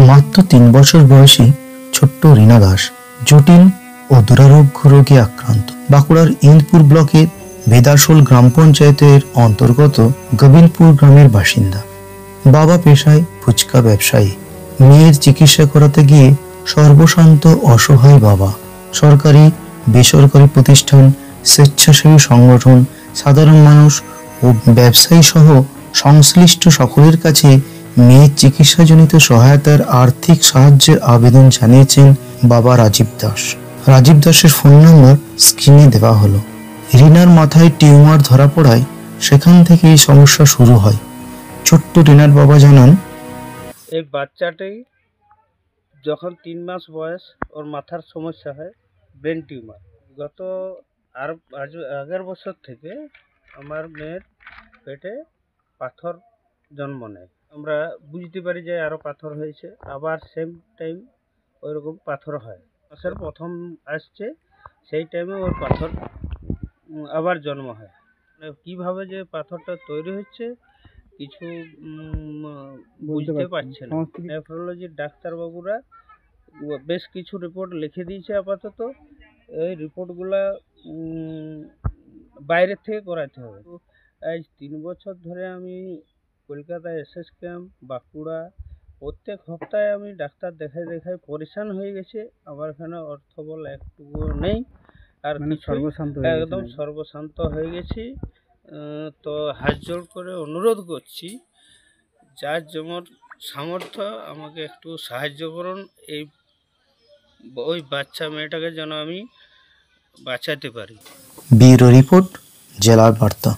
মাত্র 3 বছর বয়সী ছোট্ট রীনা দাস জটিল ও দুরারোগ্য রোগে আক্রান্ত। বাঁকুড়ার ইন্দপুর ব্লকের বেদাশোল গ্রাম পঞ্চায়েতের অন্তর্গত গবিলপুর গ্রামের বাসিন্দা। বাবা পেশায় ফুচকা ব্যবসায়ী। মেয়ের চিকিৎসা করাতে গিয়ে সর্বশান্ত অসহায় বাবা। সরকারি বেসরকারি প্রতিষ্ঠান, স্বেচ্ছাসেবী সংগঠন, সাধারণ মানুষ ও ব্যবসায়ী সহ সংশ্লিষ্ট সকলের কাছে মেয়ের চিকিৎসাজনিত সহায়তার আর্থিক সাহায্যের আবেদন জানিয়েছেন বাবা রাজীব দাস। রাজীব দাসের ফোন নম্বর স্ক্রিনে দেওয়া হলো। রিনার মাথায় টিউমার ধরা পড়ায় সেখান থেকে এই সমস্যা শুরু হয়। ছোট্ট রিনার বাবা জানান, এই বাচ্চাটি যখন 3 মাস বয়স ওর মাথার সমস্যা হয়, ব্রেন টিউমার। গত আগের বছর থেকে আমার মেয়ের পেটে পাথর জন্ম নেয়। আমরা বুঝতে পারি যে আরও পাথর হয়েছে, আবার সেম টাইম ওইরকম পাথর হয়। মাসের প্রথম আসছে সেই টাইমে ওর পাথর আবার জন্ম হয়। কিভাবে যে পাথরটা তৈরি হচ্ছে কিছু বুঝতে পারছে না। নেফ্রোলজির ডাক্তারবাবুরা বেশ কিছু রিপোর্ট লিখে দিয়েছে আপাতত। এই রিপোর্টগুলা বাইরের থেকে করাতে হবে। আজ 3 বছর ধরে আমি কলকাতা এসএস ক্যাম্প, বাঁকুড়া প্রত্যেক সপ্তাহে আমি ডাক্তার দেখাই পরেশান হয়ে গেছে। আমার এখানে অর্থবল একটুকুও নেই, আর একদম সর্বশান্ত হয়ে গেছি। তো হাত জোড় করে অনুরোধ করছি, যার যেমন সামর্থ্য আমাকে একটু সাহায্য করুন। ওই বাচ্চা মেয়েটাকে যেন আমি বাঁচাতে পারি। ব্যুরো রিপোর্ট, জেলার বার্তা।